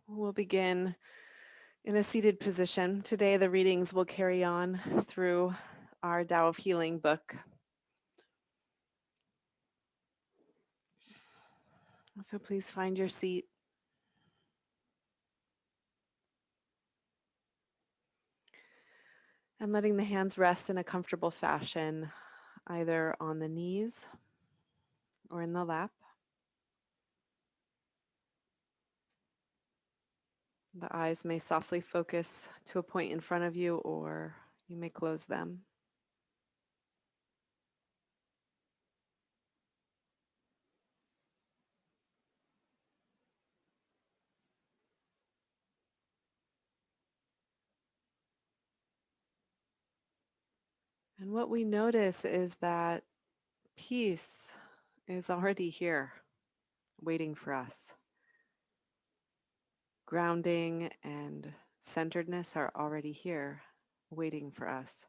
We'll begin in a seated position. Today, the readings will carry on through our Tao of Healing book. So please find your seat and letting the hands rest in a comfortable fashion, either on the knees or in the lap. The eyes may softly focus to a point in front of you, or you may close them. And what we notice is that peace is already here, waiting for us. Grounding and centeredness are already here, waiting for us.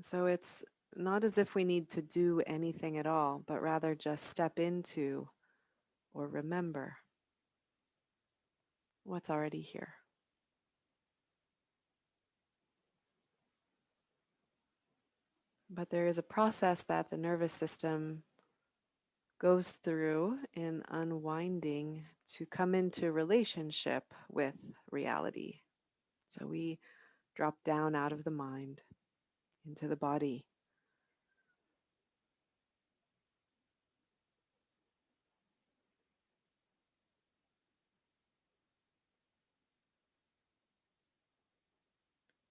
So it's not as if we need to do anything at all, but rather just step into or remember what's already here. But there is a process that the nervous system goes through in unwinding to come into relationship with reality. So we drop down out of the mind into the body.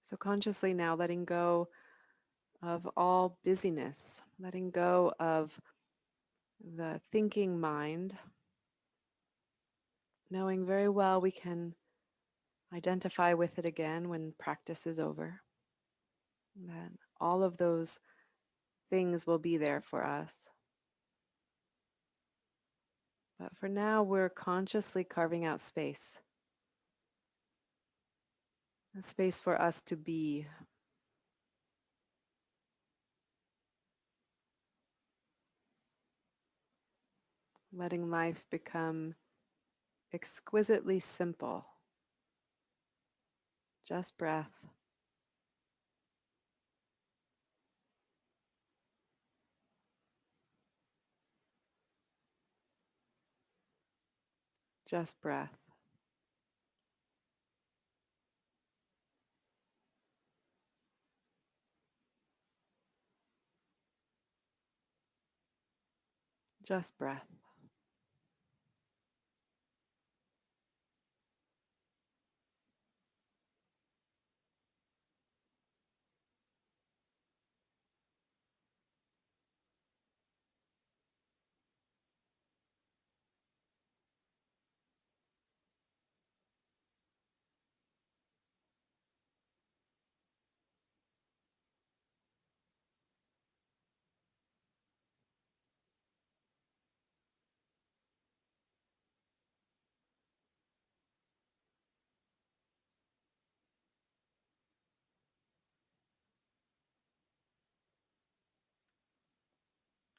So consciously now letting go of all busyness, letting go of the thinking mind, knowing very well we can identify with it again when practice is over. That all of those things will be there for us. But for now, we're consciously carving out space, a space for us to be. Letting life become exquisitely simple. Just breath, just breath, just breath.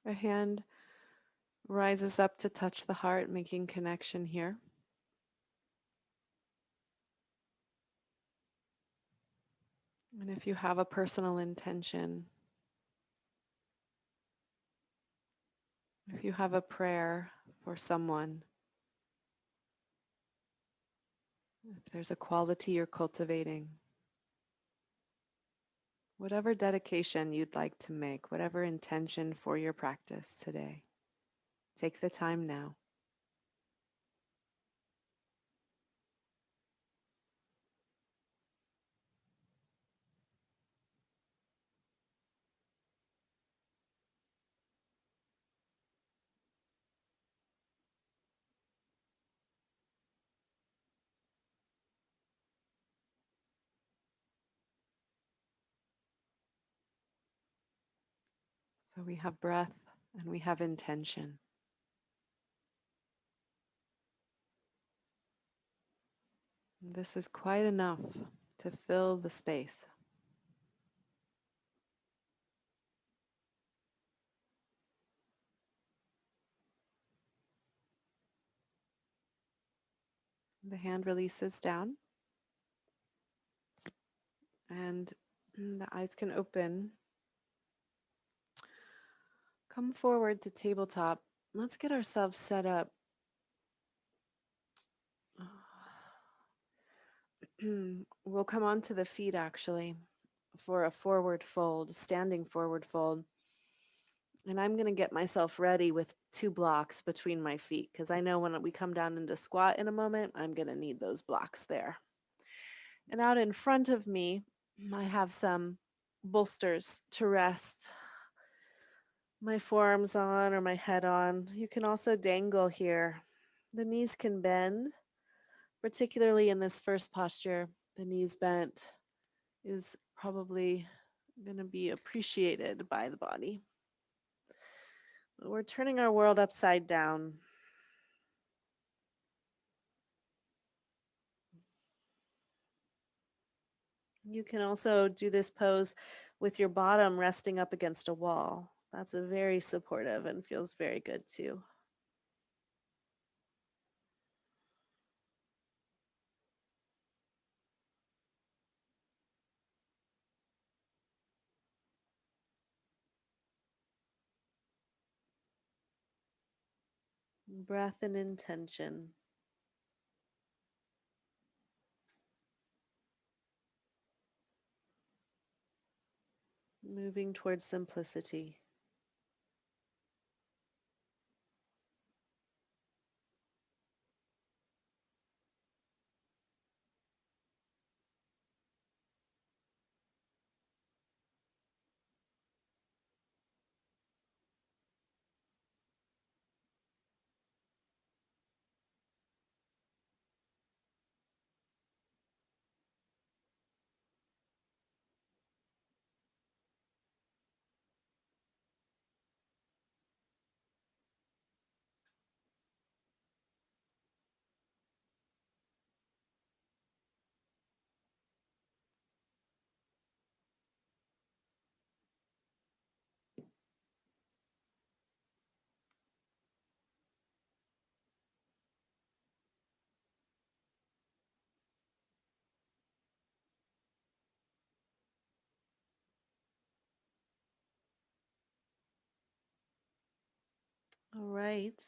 A hand rises up to touch the heart, making connection here. And if you have a personal intention, if you have a prayer for someone, if there's a quality you're cultivating, whatever dedication you'd like to make, whatever intention for your practice today, take the time now. So we have breath and we have intention. This is quite enough to fill the space. The hand releases down, and the eyes can open. Come forward to tabletop. Let's get ourselves set up. We'll come onto the feet actually for a forward fold, standing forward fold. And I'm going to get myself ready with 2 blocks between my feet because I know when we come down into squat in a moment, I'm going to need those blocks there. And out in front of me, I have some bolsters to rest my forearms on or my head on. You can also dangle here. The knees can bend, particularly in this first posture. The knees bent is probably going to be appreciated by the body. We're turning our world upside down. You can also do this pose with your bottom resting up against a wall. That's a very supportive and feels very good too. Breath and intention. Moving towards simplicity. All right.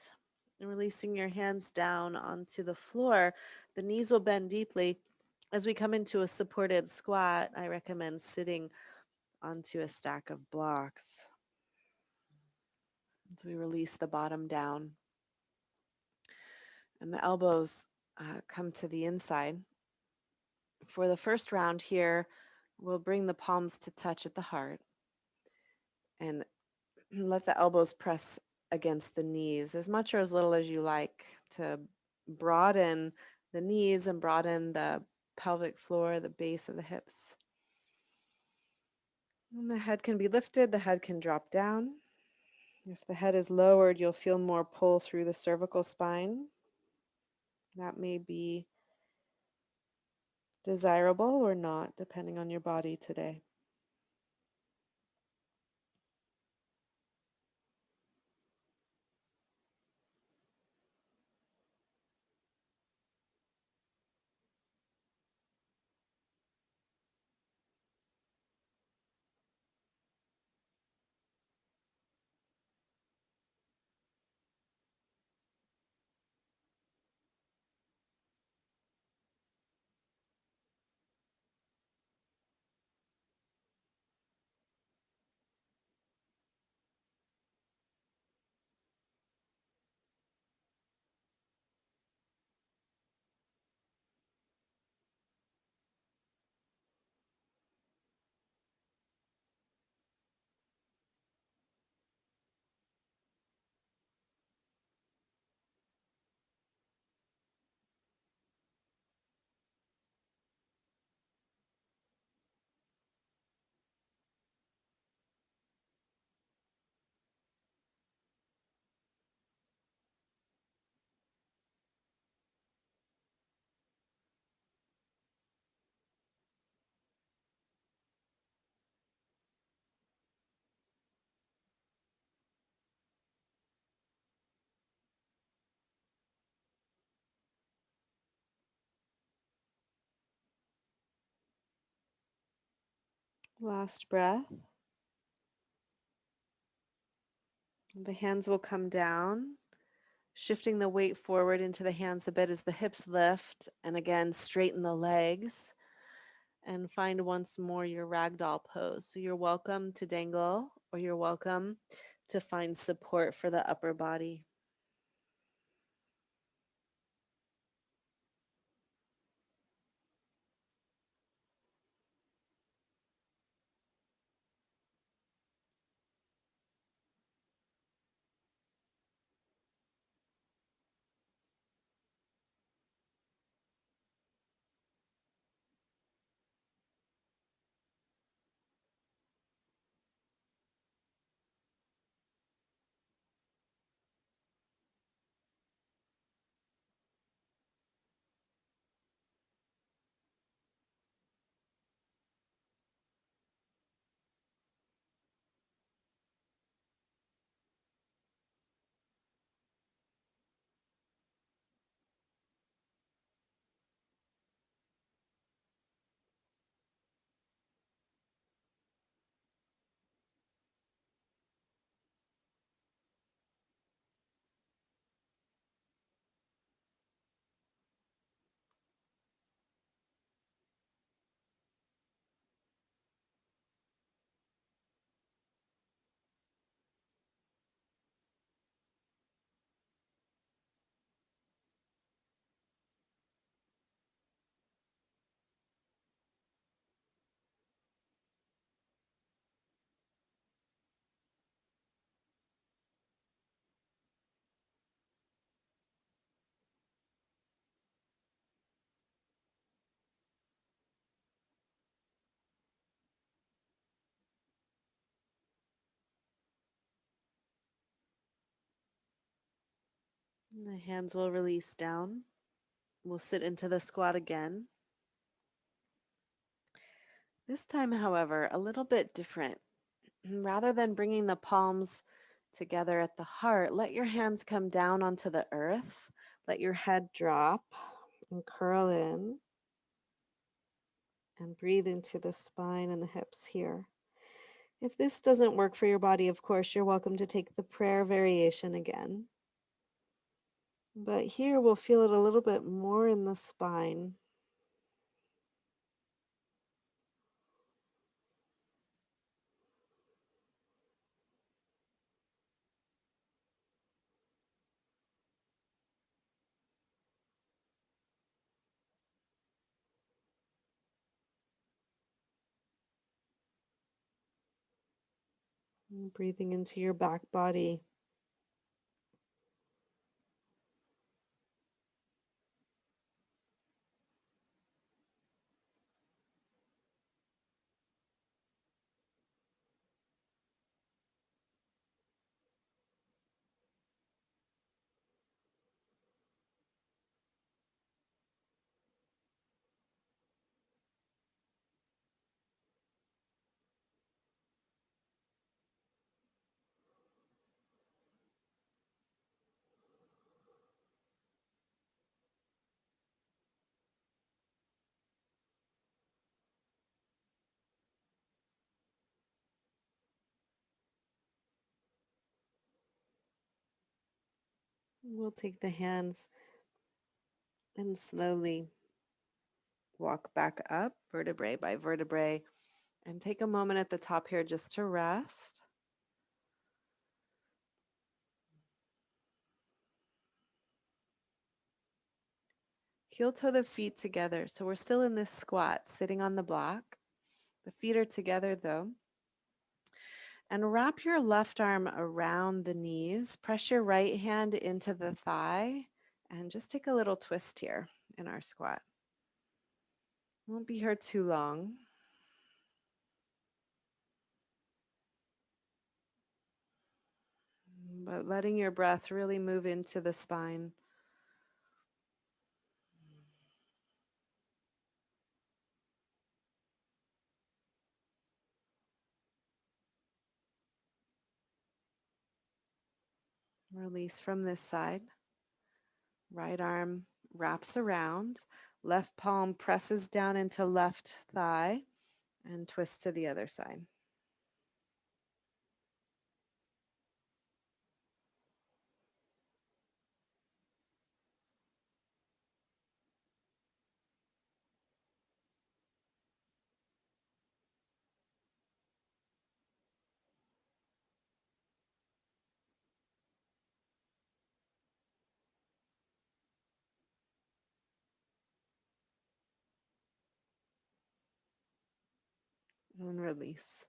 And releasing your hands down onto the floor. The knees will bend deeply. As we come into a supported squat, I recommend sitting onto a stack of blocks. As we release the bottom down and the elbows come to the inside. For the first round here, we'll bring the palms to touch at the heart and let the elbows press against the knees as much or as little as you like to broaden the knees and broaden the pelvic floor, the base of the hips. And the head can be lifted, the head can drop down. If the head is lowered, you'll feel more pull through the cervical spine. That may be desirable or not, depending on your body today. Last breath. The hands will come down, shifting the weight forward into the hands a bit as the hips lift. And again, straighten the legs and find once more your ragdoll pose. So you're welcome to dangle, or you're welcome to find support for the upper body. And the hands will release down. We'll sit into the squat again. This time, however, a little bit different. Rather than bringing the palms together at the heart, let your hands come down onto the earth. Let your head drop and curl in and breathe into the spine and the hips here. If this doesn't work for your body, of course, you're welcome to take the prayer variation again. But here we'll feel it a little bit more in the spine. And breathing into your back body. We'll take the hands and slowly walk back up, vertebrae by vertebrae, and take a moment at the top here just to rest. Heel toe the feet together. So we're still in this squat, sitting on the block. The feet are together though. And wrap your left arm around the knees. Press your right hand into the thigh and just take a little twist here in our squat. Won't be here too long. But letting your breath really move into the spine. Release from this side. Right arm wraps around. Left palm presses down into left thigh. And twist to the other side. And release.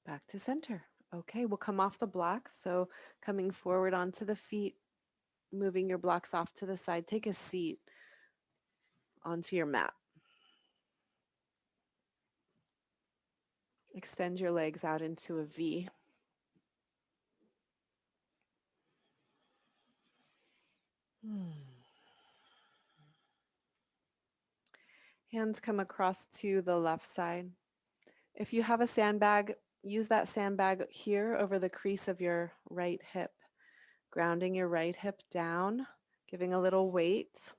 Back to center. Okay, we'll come off the blocks. So coming forward onto the feet, moving your blocks off to the side. Take a seat onto your mat. Extend your legs out into a V. Hands come across to the left side. If you have a sandbag, use that sandbag here over the crease of your right hip, grounding your right hip down, giving a little weight.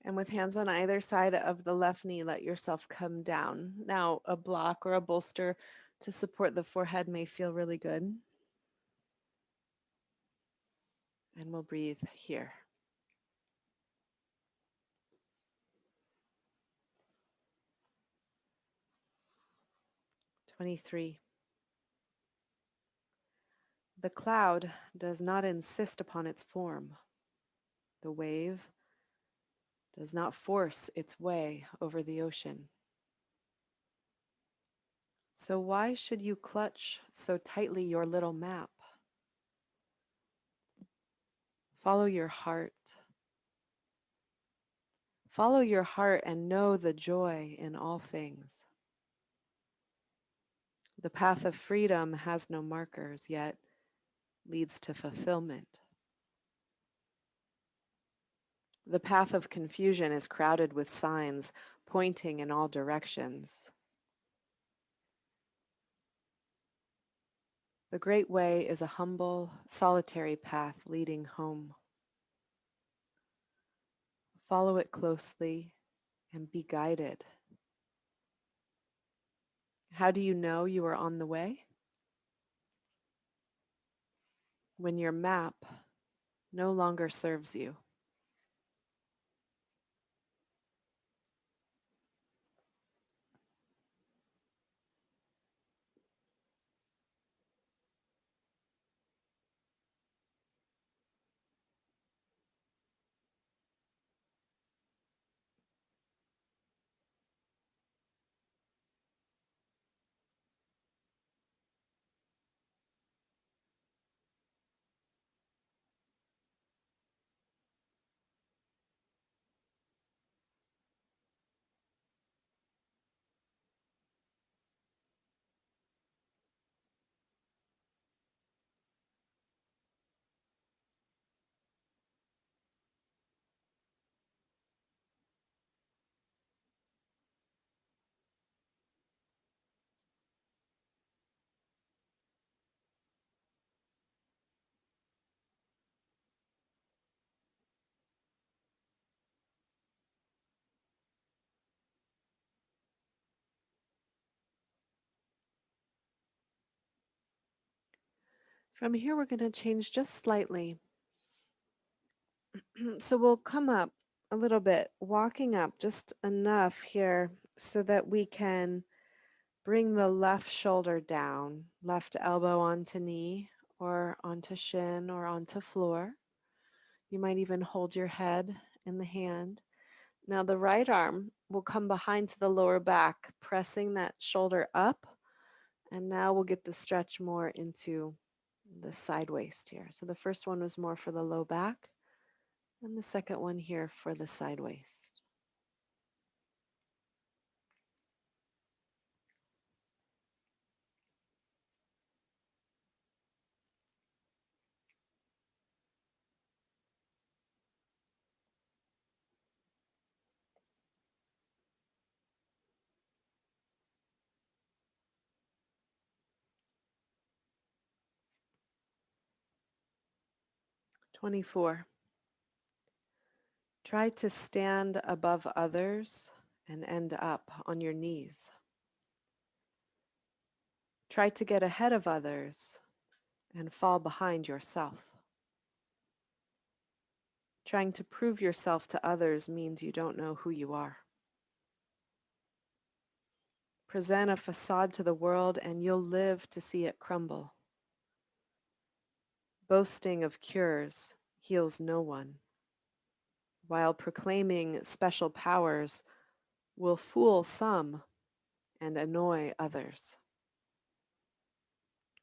And with hands on either side of the left knee, let yourself come down. Now, a block or a bolster to support the forehead may feel really good. And we'll breathe here. 23. The cloud does not insist upon its form. The wave does not force its way over the ocean. So why should you clutch so tightly your little map? Follow your heart. Follow your heart and know the joy in all things. The path of freedom has no markers, yet leads to fulfillment. The path of confusion is crowded with signs pointing in all directions. The great way is a humble, solitary path leading home. Follow it closely and be guided. How do you know you are on the way? When your map no longer serves you. From here, we're going to change just slightly. So we'll come up a little bit, walking up just enough here so that we can bring the left shoulder down, left elbow onto knee or onto shin or onto floor. You might even hold your head in the hand. Now the right arm will come behind to the lower back, pressing that shoulder up. And now we'll get the stretch more into the side waist here. So the first one was more for the low back, and the second one here for the side waist. 24. Try to stand above others and end up on your knees. Try to get ahead of others and fall behind yourself. Trying to prove yourself to others means you don't know who you are. Present a facade to the world and you'll live to see it crumble. Boasting of cures heals no one, while proclaiming special powers will fool some and annoy others.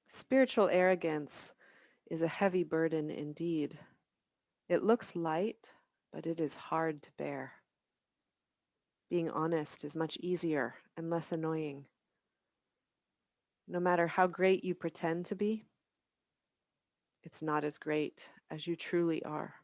Spiritual arrogance is a heavy burden indeed. It looks light, but it is hard to bear. Being honest is much easier and less annoying. No matter how great you pretend to be, it's not as great as you truly are.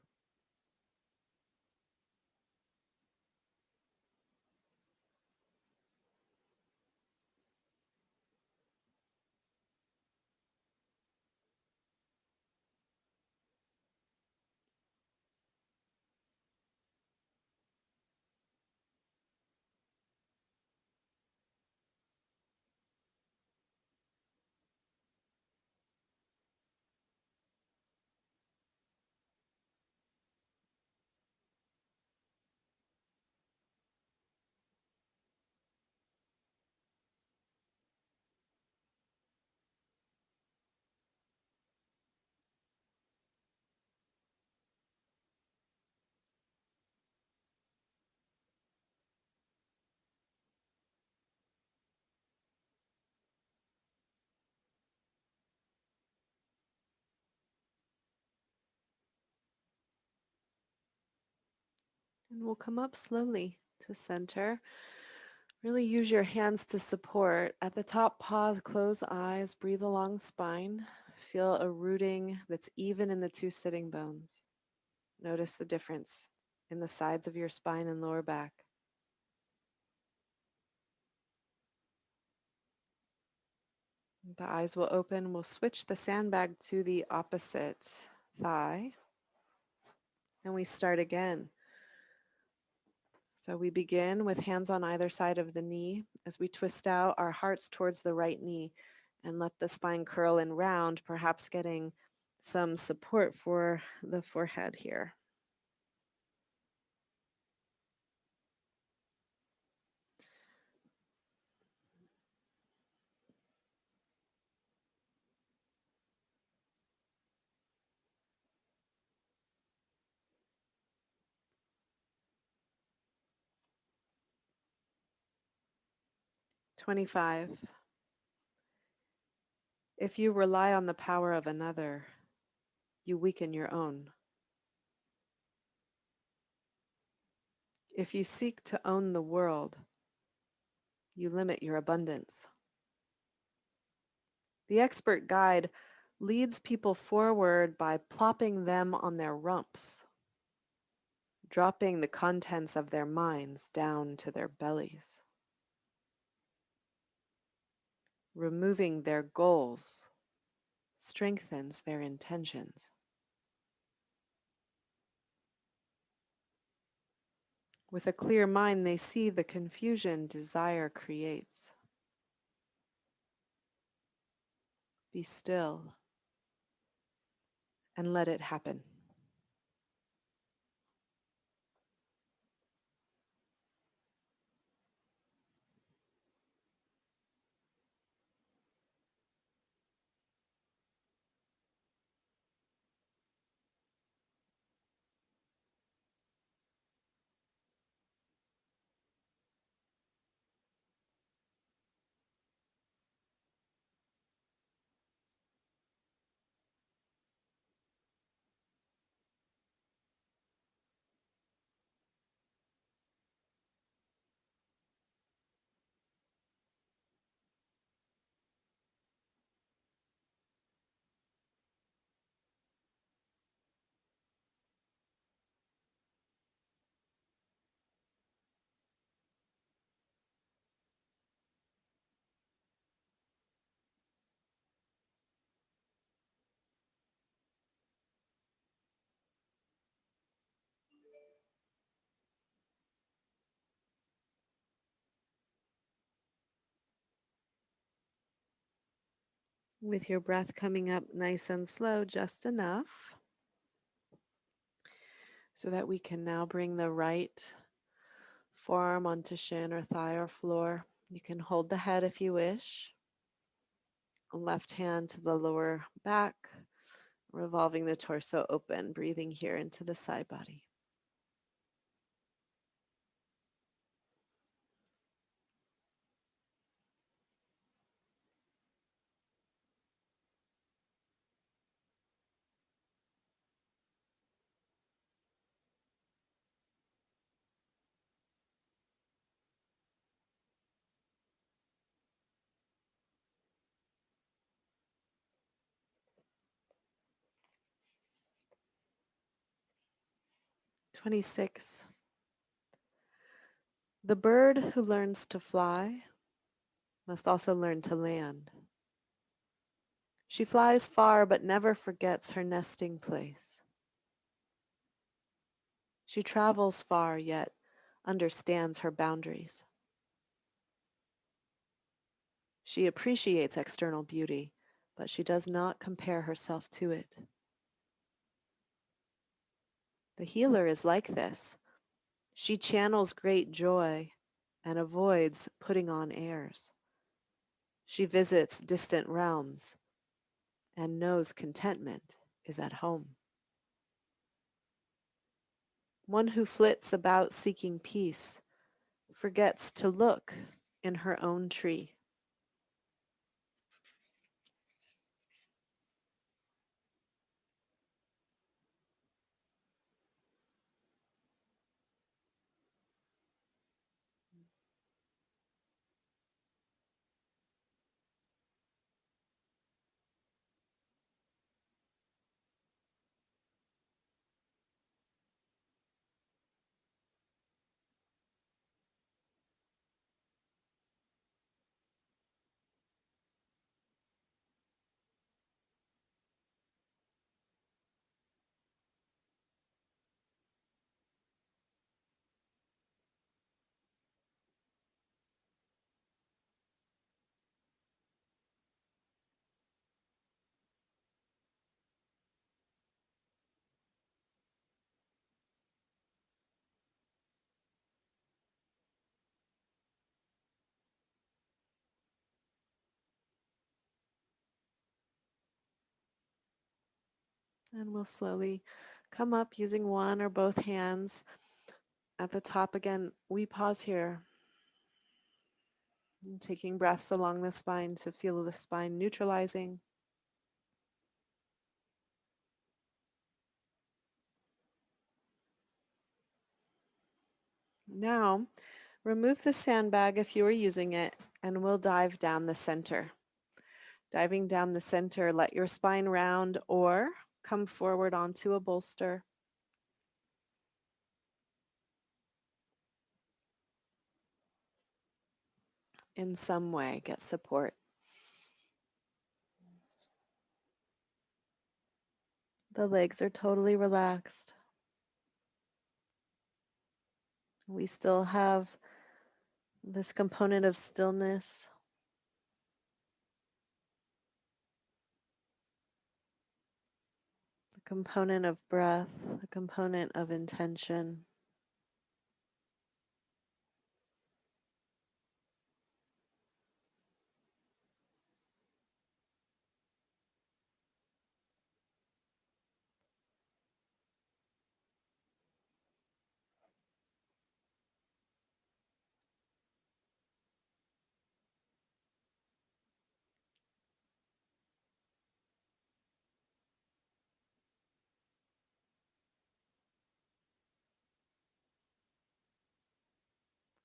And we'll come up slowly to center. Really use your hands to support. At the top, pause, close eyes, breathe along spine. Feel a rooting that's even in the two sitting bones. Notice the difference in the sides of your spine and lower back. The eyes will open. We'll switch the sandbag to the opposite thigh. And we start again. So we begin with hands on either side of the knee as we twist out our hearts towards the right knee and let the spine curl and round, perhaps getting some support for the forehead here. "25. If you rely on the power of another, you weaken your own. If you seek to own the world, you limit your abundance. The expert guide leads people forward by plopping them on their rumps, dropping the contents of their minds down to their bellies, removing their goals strengthens their intentions. With a clear mind, they see the confusion desire creates. Be still and let it happen." With your breath coming up nice and slow, just enough, so that we can now bring the right forearm onto shin or thigh or floor. You can hold the head if you wish. Left hand to the lower back, revolving the torso open, breathing here into the side body. "26. The bird who learns to fly must also learn to land. She flies far but never forgets her nesting place. She travels far yet understands her boundaries. She appreciates external beauty, but she does not compare herself to it. The healer is like this. She channels great joy and avoids putting on airs. She visits distant realms and knows contentment is at home. One who flits about seeking peace forgets to look in her own tree. And we'll slowly come up using one or both hands. At the top again, we pause here, taking breaths along the spine to feel the spine neutralizing. Now, remove the sandbag if you are using it, and we'll dive down the center. Diving down the center, let your spine round or come forward onto a bolster. In some way, get support. The legs are totally relaxed. We still have this component of stillness, the component of breath, the component of intention.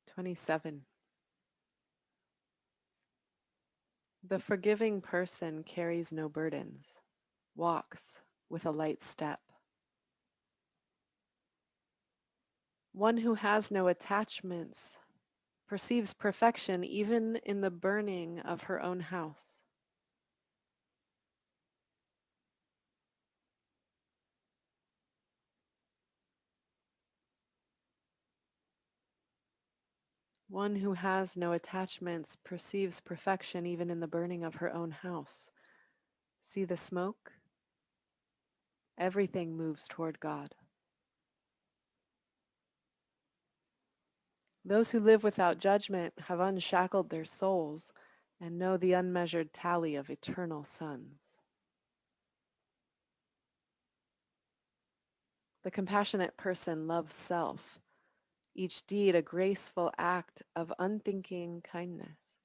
"27. The forgiving person carries no burdens, walks with a light step. One who has no attachments perceives perfection even in the burning of her own house. One who has no attachments perceives perfection even in the burning of her own house. See the smoke? Everything moves toward God. Those who live without judgment have unshackled their souls and know the unmeasured tally of eternal suns. The compassionate person loves self, each deed a graceful act of unthinking kindness.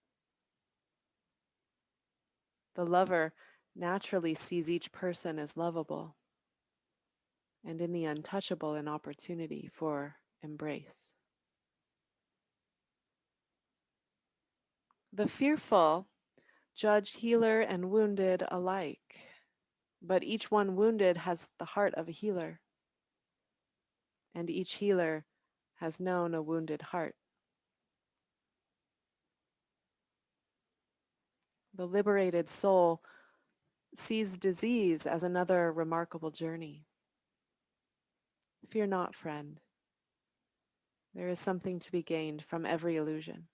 The lover naturally sees each person as lovable, and in the untouchable an opportunity for embrace. The fearful judge healer and wounded alike, but each one wounded has the heart of a healer, and each healer has known a wounded heart. The liberated soul sees disease as another remarkable journey. Fear not, friend. There is something to be gained from every illusion.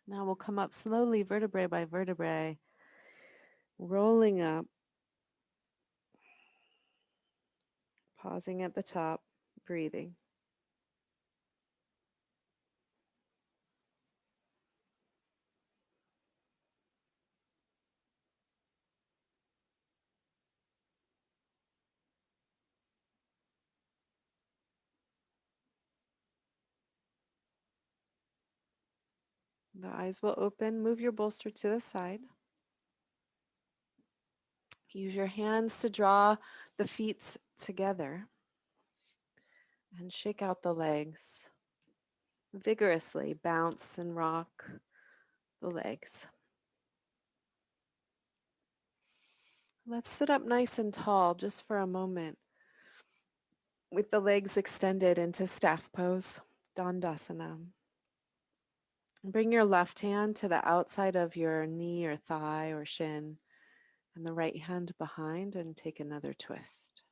Now we'll come up slowly, vertebrae by vertebrae, rolling up, pausing at the top, breathing. The eyes will open. Move your bolster to the side. Use your hands to draw the feet together and shake out the legs. Vigorously bounce and rock the legs. Let's sit up nice and tall just for a moment with the legs extended into staff pose, Dandasana. Bring your left hand to the outside of your knee or thigh or shin and the right hand behind and take another twist.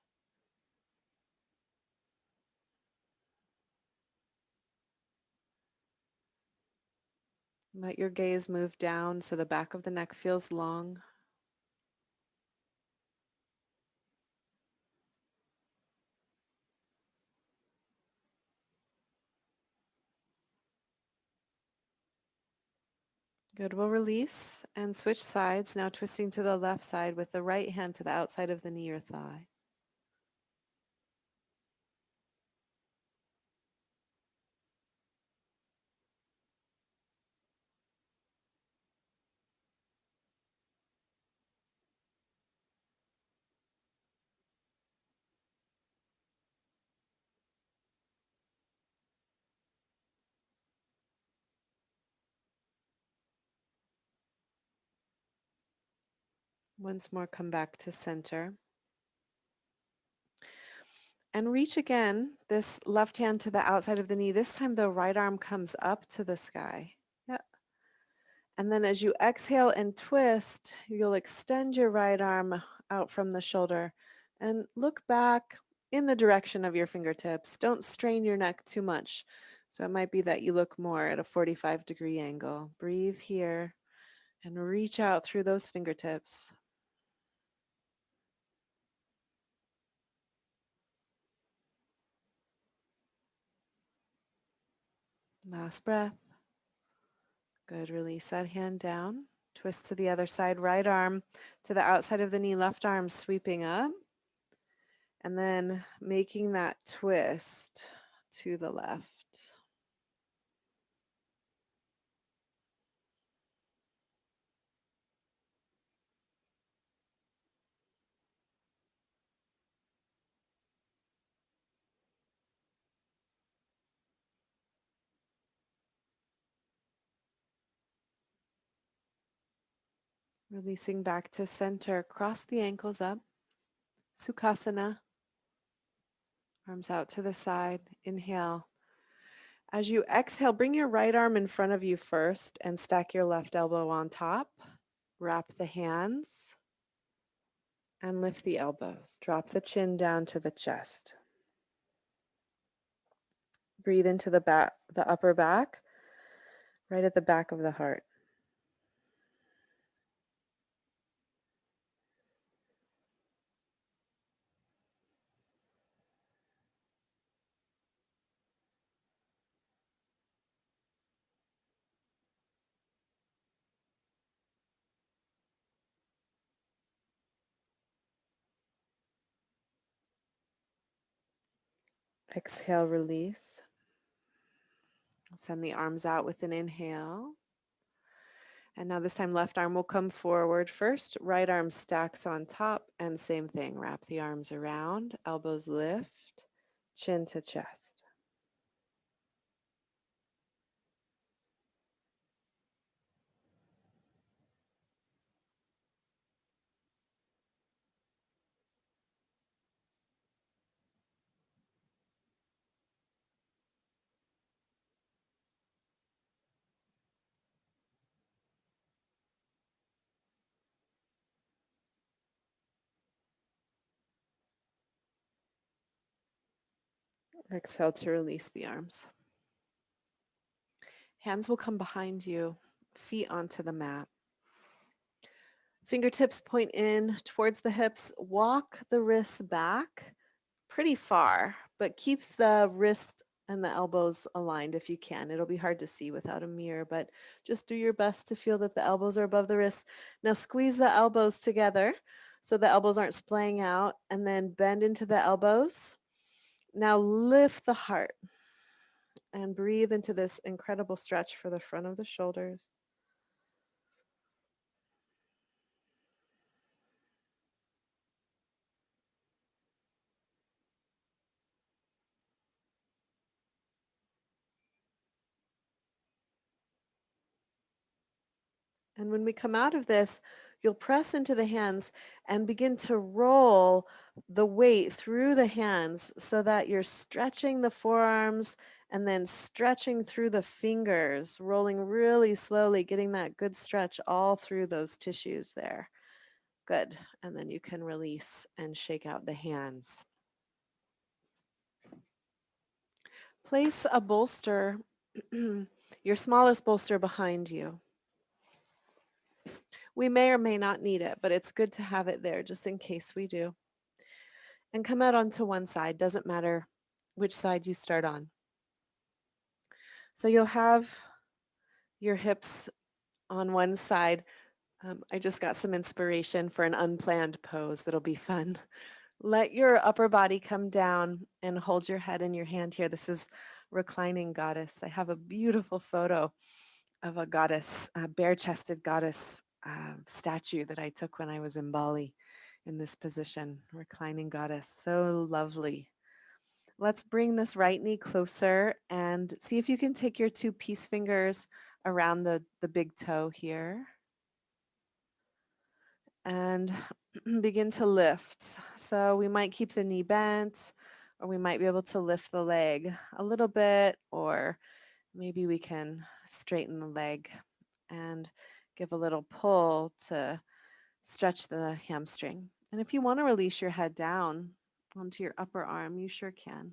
Let your gaze move down so the back of the neck feels long. Good, we'll release and switch sides, now twisting to the left side with the right hand to the outside of the knee or thigh. Once more, come back to center. And reach again, this left hand to the outside of the knee. This time the right arm comes up to the sky. Yeah. And then as you exhale and twist, you'll extend your right arm out from the shoulder and look back in the direction of your fingertips. Don't strain your neck too much. So it might be that you look more at a 45-degree angle. Breathe here and reach out through those fingertips. Last breath. Good. Release that hand down. Twist to the other side. Right arm to the outside of the knee. Left arm sweeping up. And then making that twist to the left. Releasing back to center. Cross the ankles up. Sukhasana. Arms out to the side. Inhale. As you exhale, bring your right arm in front of you first and stack your left elbow on top. Wrap the hands and lift the elbows. Drop the chin down to the chest. Breathe into the upper back, right at the back of the heart. Exhale, release. Send the arms out with an inhale. And now this time left arm will come forward first. Right arm stacks on top and same thing. Wrap the arms around, elbows lift, chin to chest. Exhale to release the arms. Hands will come behind you, feet onto the mat. Fingertips point in towards the hips. Walk the wrists back pretty far, but keep the wrist and the elbows aligned if you can. It'll be hard to see without a mirror, but just do your best to feel that the elbows are above the wrists. Now squeeze the elbows together so the elbows aren't splaying out, and then bend into the elbows. Now lift the heart and breathe into this incredible stretch for the front of the shoulders. And when we come out of this, you'll press into the hands and begin to roll the weight through the hands so that you're stretching the forearms and then stretching through the fingers, rolling really slowly, getting that good stretch all through those tissues there. Good. And then you can release and shake out the hands. Place a bolster, your smallest bolster behind you. We may or may not need it, but it's good to have it there just in case we do. And come out onto one side. Doesn't matter which side you start on. So you'll have your hips on one side. I just got some inspiration for an unplanned pose that'll be fun. Let your upper body come down and hold your head in your hand here. This is Reclining Goddess. I have a beautiful photo of a goddess, a bare-chested goddess statue that I took when I was in Bali in this position, Reclining Goddess. So lovely. Let's bring this right knee closer and see if you can take your two peace fingers around the big toe here. and begin to lift. So we might keep the knee bent, or we might be able to lift the leg a little bit, or maybe we can straighten the leg and give a little pull to stretch the hamstring. And if you want to release your head down onto your upper arm, you sure can.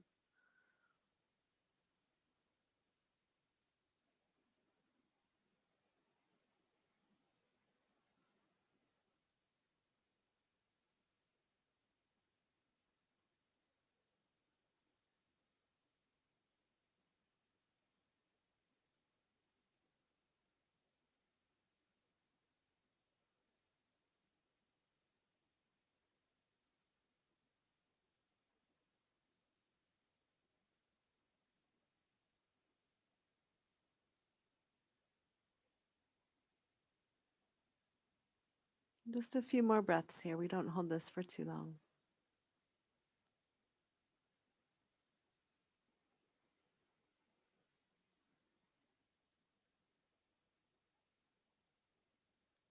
Just a few more breaths here. We don't hold this for too long.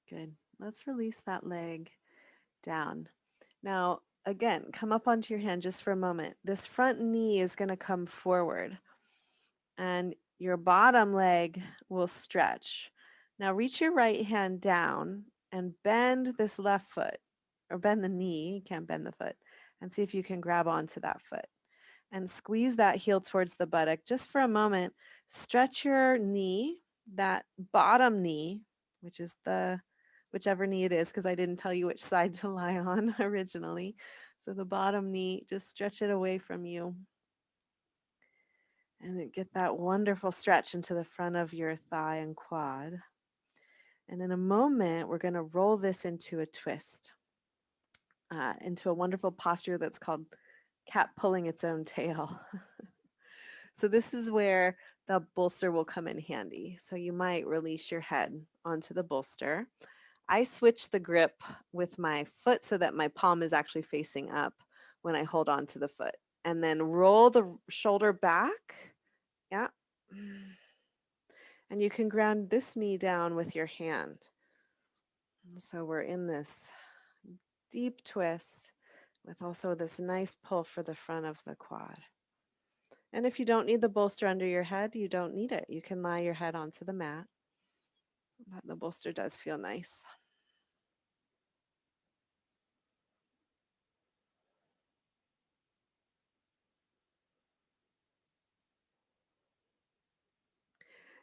Good. Let's release that leg down. Now, again, come up onto your hand just for a moment. This front knee is going to come forward, and your bottom leg will stretch. Now, reach your right hand down and bend this left foot, or bend the knee. You can't bend the foot, and see if you can grab onto that foot. And squeeze that heel towards the buttock just for a moment. Stretch your knee, that bottom knee, which is the whichever knee it is, because I didn't tell you which side to lie on originally. So the bottom knee, just stretch it away from you. And then get that wonderful stretch into the front of your thigh and quad. And in a moment, we're going to roll this into a twist, into a wonderful posture that's called cat pulling its own tail. So this is where the bolster will come in handy. So you might release your head onto the bolster. I switch the grip with my foot so that my palm is actually facing up when I hold on to the foot. And then roll the shoulder back. Yeah. And you can ground this knee down with your hand. So we're in this deep twist with also this nice pull for the front of the quad. And if you don't need the bolster under your head, you don't need it. You can lie your head onto the mat. But the bolster does feel nice.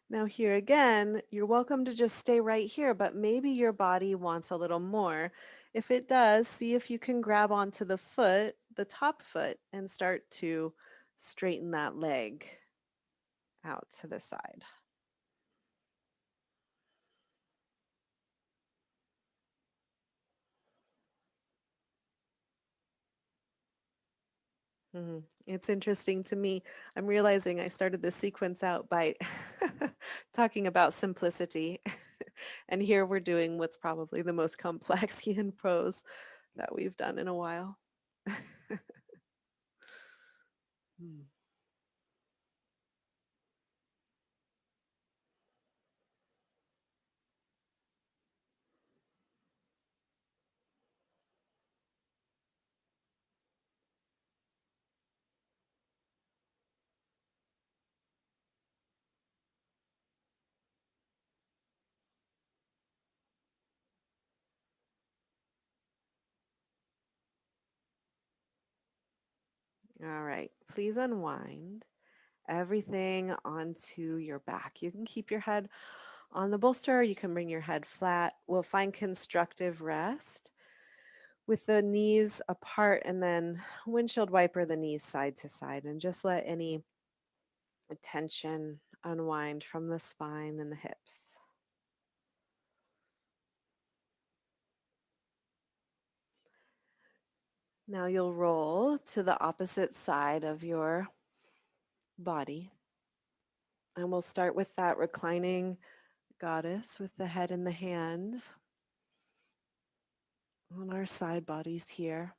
Now, here again, you're welcome to just stay right here, but maybe your body wants a little more. If it does, see if you can grab onto the foot, the top foot, and start to straighten that leg out to the side. It's interesting to me. I'm realizing I started this sequence out by talking about simplicity. And here we're doing what's probably the most complex yin pose that we've done in a while. Hmm. All right, please unwind everything onto your back. You can keep your head on the bolster, you can bring your head flat. We'll find constructive rest with the knees apart and then windshield wiper the knees side to side and just let any tension unwind from the spine and the hips. Now you'll roll to the opposite side of your body. And we'll start with that reclining goddess with the head in the hands on our side bodies here.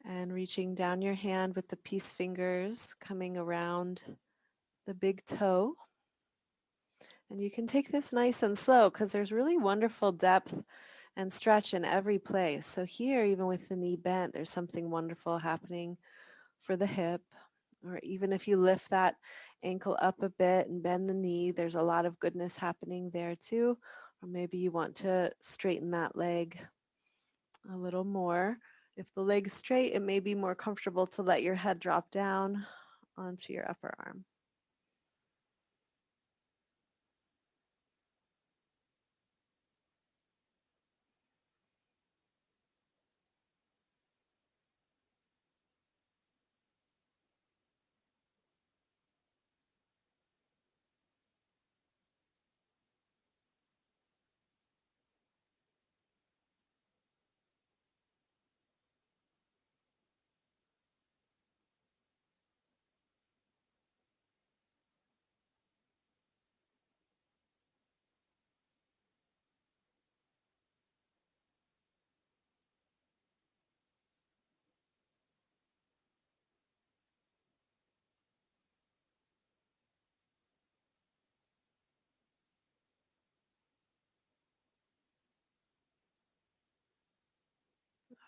And reaching down your hand with the peace fingers coming around the big toe And you can take this nice and slow because there's really wonderful depth and stretch in every place. So here, even with the knee bent, there's something wonderful happening for the hip. Or even if you lift that ankle up a bit and bend the knee, there's a lot of goodness happening there too. Or maybe you want to straighten that leg a little more. If the leg's straight, it may be more comfortable to let your head drop down onto your upper arm.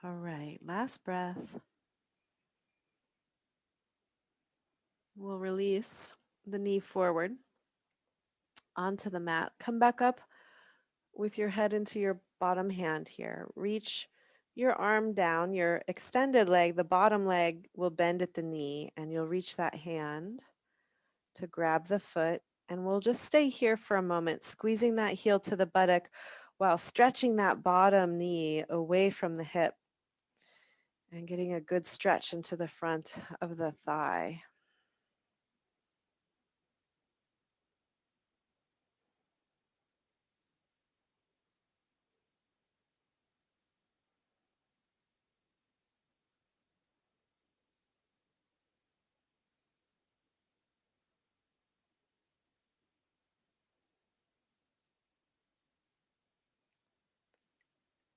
All right, last breath. We'll release the knee forward onto the mat. Come back up with your head into your bottom hand here. Reach your arm down, your extended leg, the bottom leg will bend at the knee, and you'll reach that hand to grab the foot. And we'll just stay here for a moment, squeezing that heel to the buttock while stretching that bottom knee away from the hip and getting a good stretch into the front of the thigh.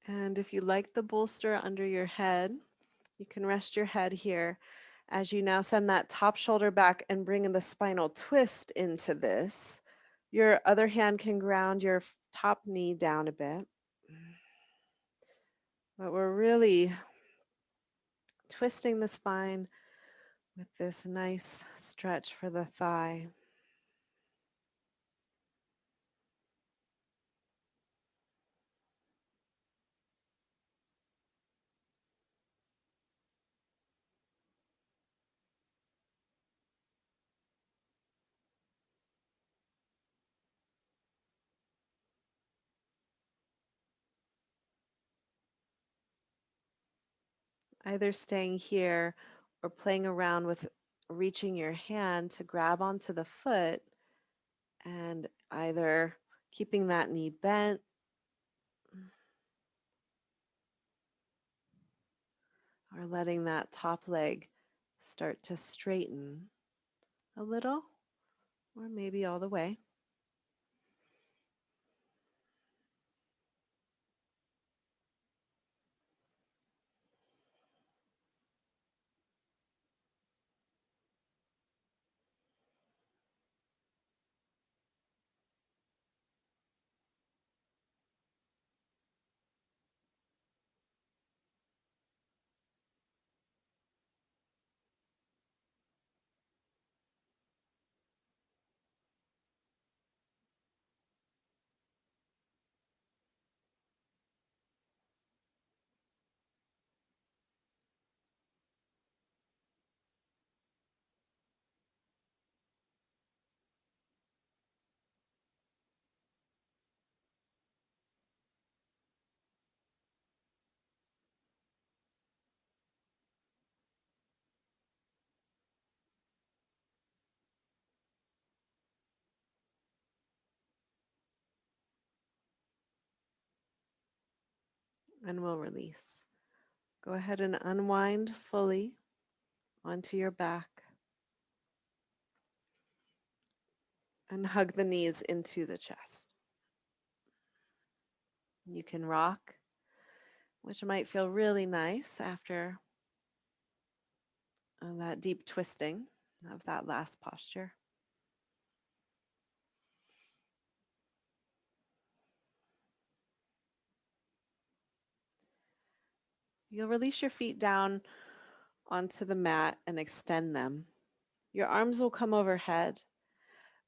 And if you like the bolster under your head, you can rest your head here as you now send that top shoulder back and bring in the spinal twist into this. Your other hand can ground your top knee down a bit. But we're really twisting the spine with this nice stretch for the thigh. Either staying here or playing around with reaching your hand to grab onto the foot and either keeping that knee bent or letting that top leg start to straighten a little or maybe all the way. And we'll release. Go ahead and unwind fully onto your back and hug the knees into the chest. You can rock, which might feel really nice after that deep twisting of that last posture. You'll release your feet down onto the mat and extend them. Your arms will come overhead.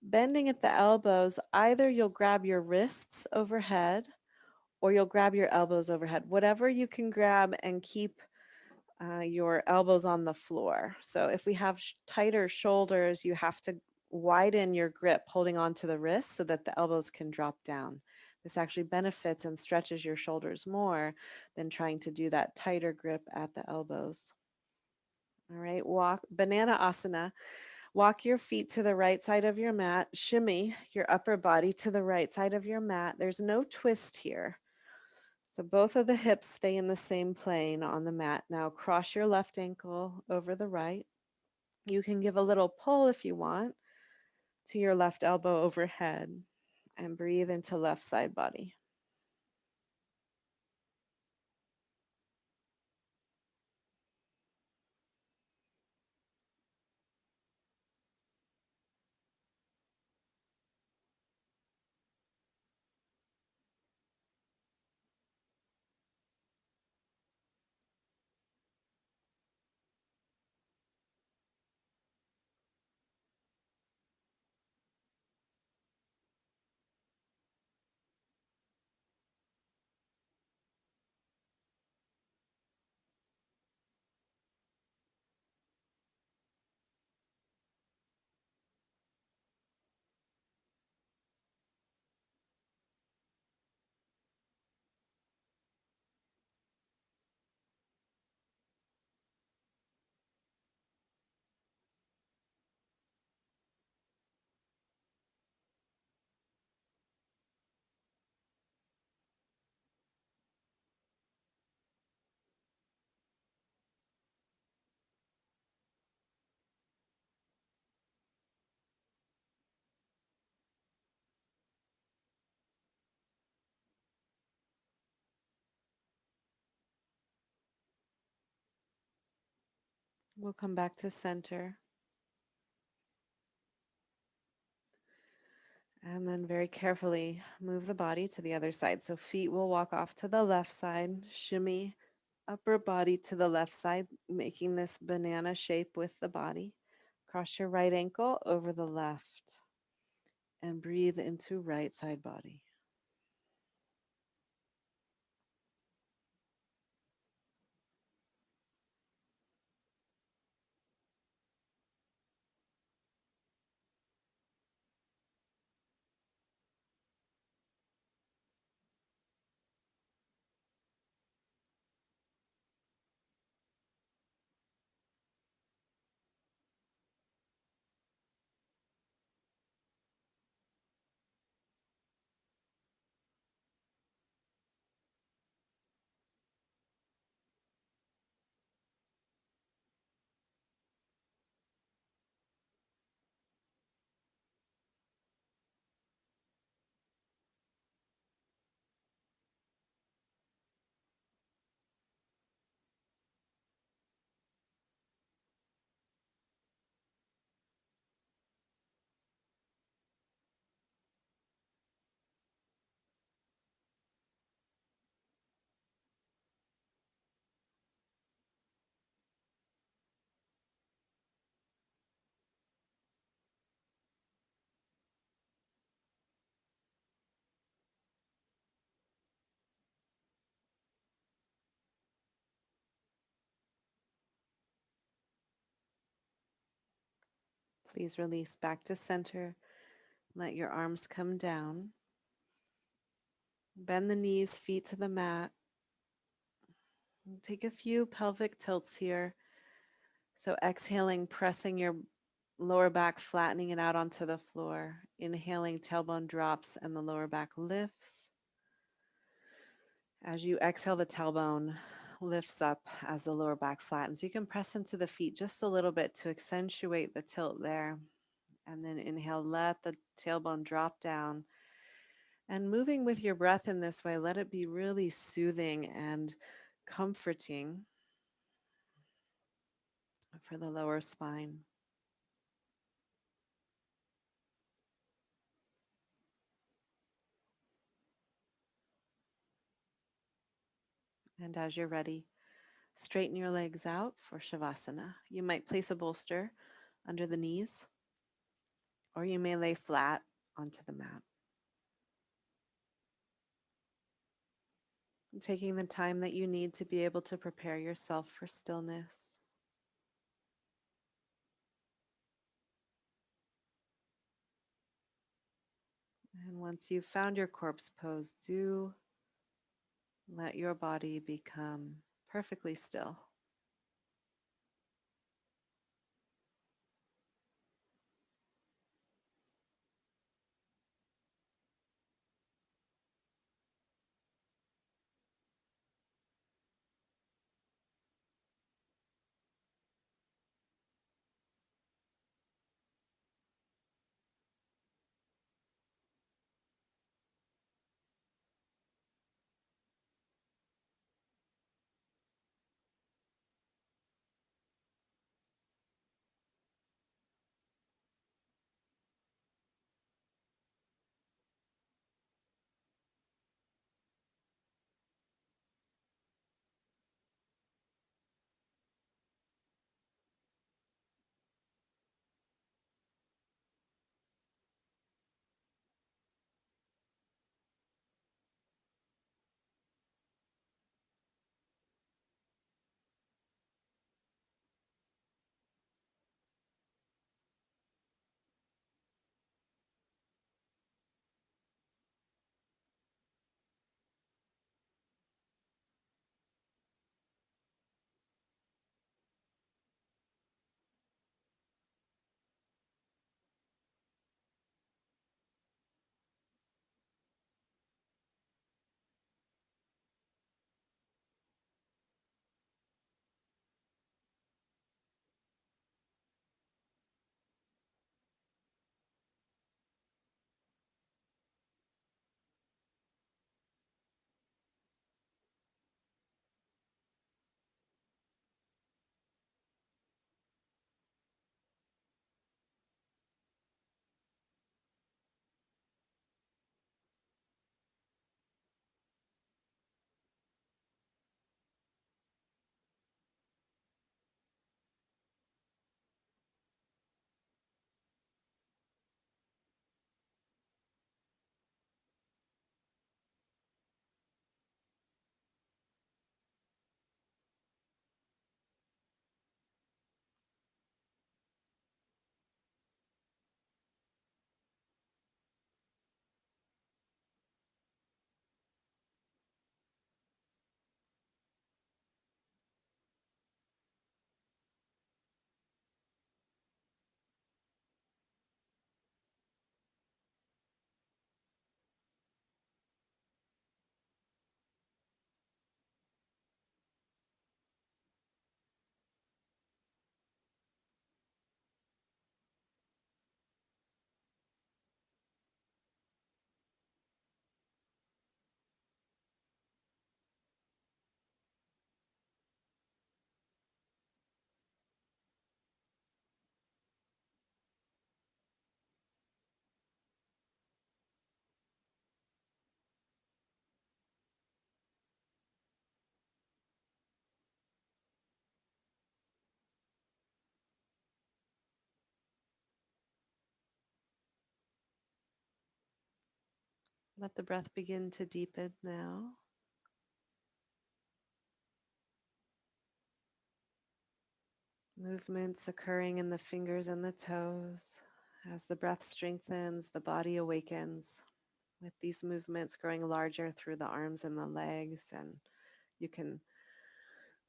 Bending at the elbows, either you'll grab your wrists overhead or you'll grab your elbows overhead, whatever you can grab and keep your elbows on the floor. So if we have tighter shoulders, you have to widen your grip, holding on to the wrist so that the elbows can drop down. This actually benefits and stretches your shoulders more than trying to do that tighter grip at the elbows. All right, walk banana asana. Walk your feet to the right side of your mat. Shimmy your upper body to the right side of your mat. There's no twist here. So both of the hips stay in the same plane on the mat. Now cross your left ankle over the right. You can give a little pull if you want to your left elbow overhead and breathe into left side body. We'll come back to center. And then very carefully move the body to the other side. So feet will walk off to the left side, shimmy upper body to the left side, making this banana shape with the body. Cross your right ankle over the left and breathe into right side body. Please release back to center. Let your arms come down. Bend the knees, feet to the mat. Take a few pelvic tilts here. So exhaling, pressing your lower back, flattening it out onto the floor. Inhaling, tailbone drops and the lower back lifts. As you exhale, the tailbone lifts up as the lower back flattens. You can press into the feet just a little bit to accentuate the tilt there. And then inhale, let the tailbone drop down. And moving with your breath in this way, let it be really soothing and comforting for the lower spine. And as you're ready, Straighten your legs out for Shavasana. You might place a bolster under the knees, or you may lay flat onto the mat. And taking the time that you need to be able to prepare yourself for stillness. And once you've found your corpse pose, do let your body become perfectly still. Let the breath begin to deepen now. Movements occurring in the fingers and the toes. As the breath strengthens, the body awakens, with these movements growing larger through the arms and the legs. And you can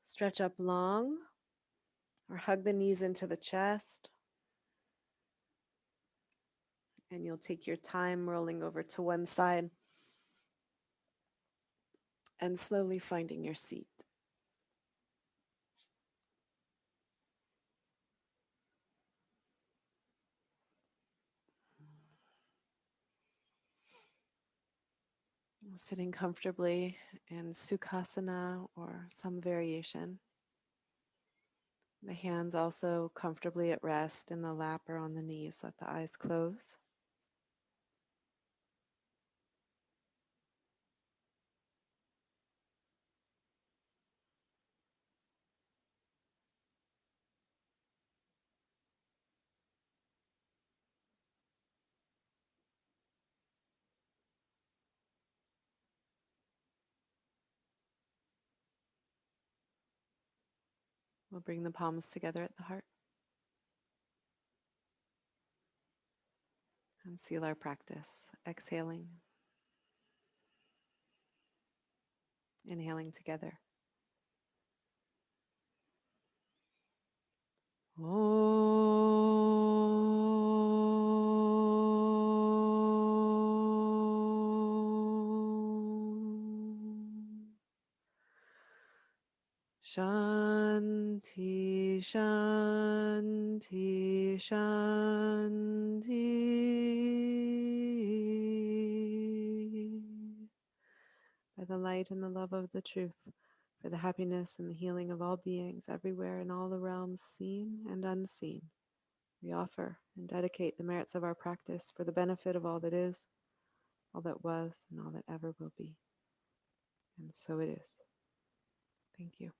stretch up long or hug the knees into the chest. And you'll take your time rolling over to one side and slowly finding your seat. Sitting comfortably in Sukhasana or some variation. The hands also comfortably at rest in the lap or on the knees. Let the eyes close. We'll bring the palms together at the heart and seal our practice. Exhaling, inhaling together. Shanti, Shanti, Shanti. By the light and the love of the truth, for the happiness and the healing of all beings everywhere in all the realms seen and unseen, we offer and dedicate the merits of our practice for the benefit of all that is, all that was, and all that ever will be. And so it is. Thank you.